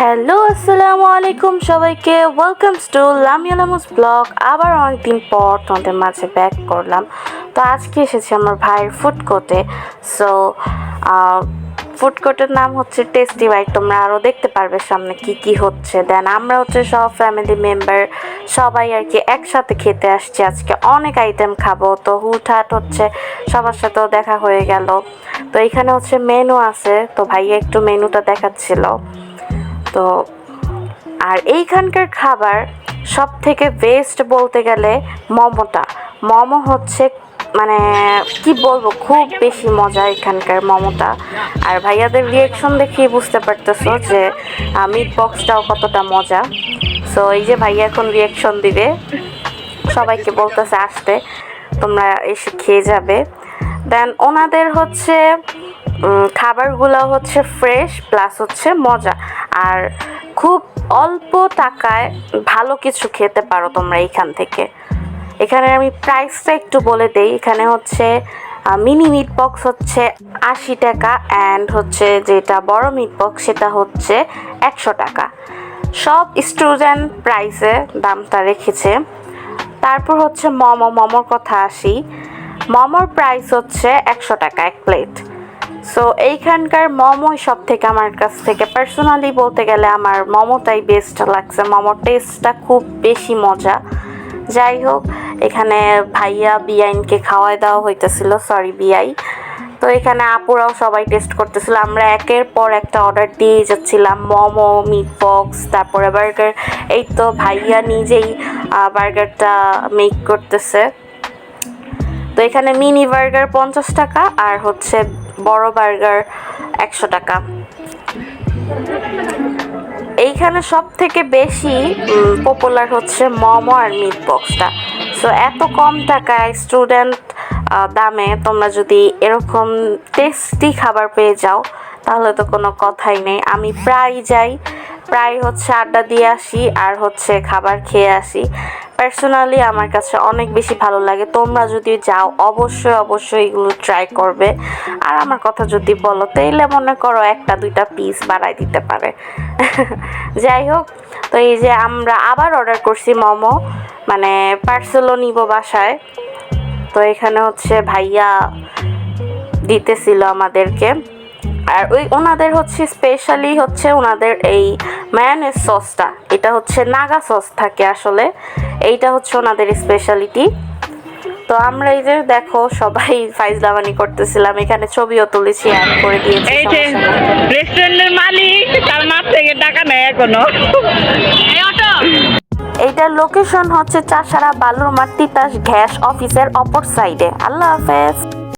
Hello, আসসালামু আলাইকুম সবাইকে। Welcomes to Lamiya Lamus blog. আবার অনেকদিন পর তোমাদের মাঝে ব্যাক করলাম। তো আজকে এসেছি আমার ভাইয়ের ফুড কোর্টে। সো ফুড কোর্টের নাম হচ্ছে টেস্টি বাইট। তোমরা আরও দেখতে পারবে সামনে কি কি হচ্ছে। দেন আমরা হচ্ছে সব ফ্যামিলি মেম্বার সবাই আর কি একসাথে খেতে আসছি। আজকে অনেক আইটেম খাবো, তো হুটহাট হচ্ছে সবার সাথেও দেখা হয়ে গেল। তো এখানে হচ্ছে মেনু আছে, তো ভাইয়া একটু মেনুটা দেখাচ্ছিল। তো আর এইখানকার খাবার সব থেকে বেস্ট বলতে গেলে মোমো হচ্ছে মানে কি বলবো, খুব বেশি মজা এখানকার মোমোটা। আর ভাইয়াদের রিয়েকশন দেখিয়ে বুঝতে পারতেছো যে মিট বক্সটাও কতটা মজা। সো এই যে ভাইয়া এখন রিয়েকশন দিবে, সবাইকে বলতেছে আসতে, তোমরা এসে খেয়ে যাবে। দেন ওনাদের হচ্ছে খাবারগুলো হচ্ছে ফ্রেশ প্লাস হচ্ছে মজা, আর খুব অল্প টাকায় ভালো কিছু খেতে পারো তোমরা এইখান থেকে। এখানে আমি প্রাইসটা একটু বলে দেই। এখানে হচ্ছে মিনি মিট বক্স হচ্ছে 80 টাকা, অ্যান্ড হচ্ছে যেটা বড় মিট বক্স সেটা হচ্ছে 100 টাকা। সব স্টুডেন্ট প্রাইসে দামটা রেখেছে। তারপর হচ্ছে মোমোর কথা আসি। মোমোর প্রাইস হচ্ছে 100 টাকা এক প্লেট। সো এইখানকার মোমোই সব থেকে আমার কাছ থেকে পার্সোনালি বলতে গেলে আমার মোমোটাই বেস্ট লাগছে। মোমোর টেস্টটা খুব বেশি মজা। যাই হোক, এখানে ভাইয়া বিআইনকে খাওয়াই দেওয়া হইতেছিল, সরি বিআই। তো এখানে আপুরাও সবাই টেস্ট করতেছিল। আমরা একের পর একটা অর্ডার দিয়ে যাচ্ছিলাম, মোমো, মিট বক্স, তারপরে বার্গার। এই তো ভাইয়া নিজেই বার্গারটা মেক করতেছে। তো এখানে মিনি বার্গার 50 টাকা আর হচ্ছে বড় বার্গার 100 টাকা। এইখানে সব থেকে বেশি পপুলার হচ্ছে মোমো আর মিট বক্সটা। সো এত কম টাকায় স্টুডেন্ট দামে তোমরা যদি এরকম টেস্টি খাবার পেয়ে যাও তাহলে তো কোনো কথাই নেই। আমি প্রায় হচ্ছে আড্ডা দিয়ে আসি আর হচ্ছে খাবার খেয়ে আসি। পার্সোনালি আমার কাছে অনেক বেশি ভালো লাগে। তোমরা যদি যাও অবশ্যই এগুলো ট্রাই করবে। আর আমার কথা যদি বলো তাইলে মনে করো 1-2টা পিস বাড়াই দিতে পারে। যাই হোক, তো এই যে আমরা আবার অর্ডার করছি মোমো, মানে পার্সেলও নিব বাসায়। তো এখানে হচ্ছে ভাইয়া দিতেছিল আমাদেরকে। আর ওনাদের হচ্ছে স্পেশালি হচ্ছে ওনাদের এই মায়োনেজ সসটা, এটা হচ্ছে নাগা সস থাকে আসলে, এইটা হচ্ছে ওনাদের স্পেশালিটি। তো আমরা এই যে দেখো সবাই ফাইজলামানি করতেছিলাম, এখানে ছবিও তুলেছি, অ্যাড করে দিয়েছি। এই যে রেস্টুরেন্টের মালিক, তার মাঠ থেকে টাকা নেয় এখনো। এইটার লোকেশন হচ্ছে চাষারা বালুর মাঠ তিতাস গ্যাস অফিসের অপর সাইডে। আল্লাহ হাফেজ।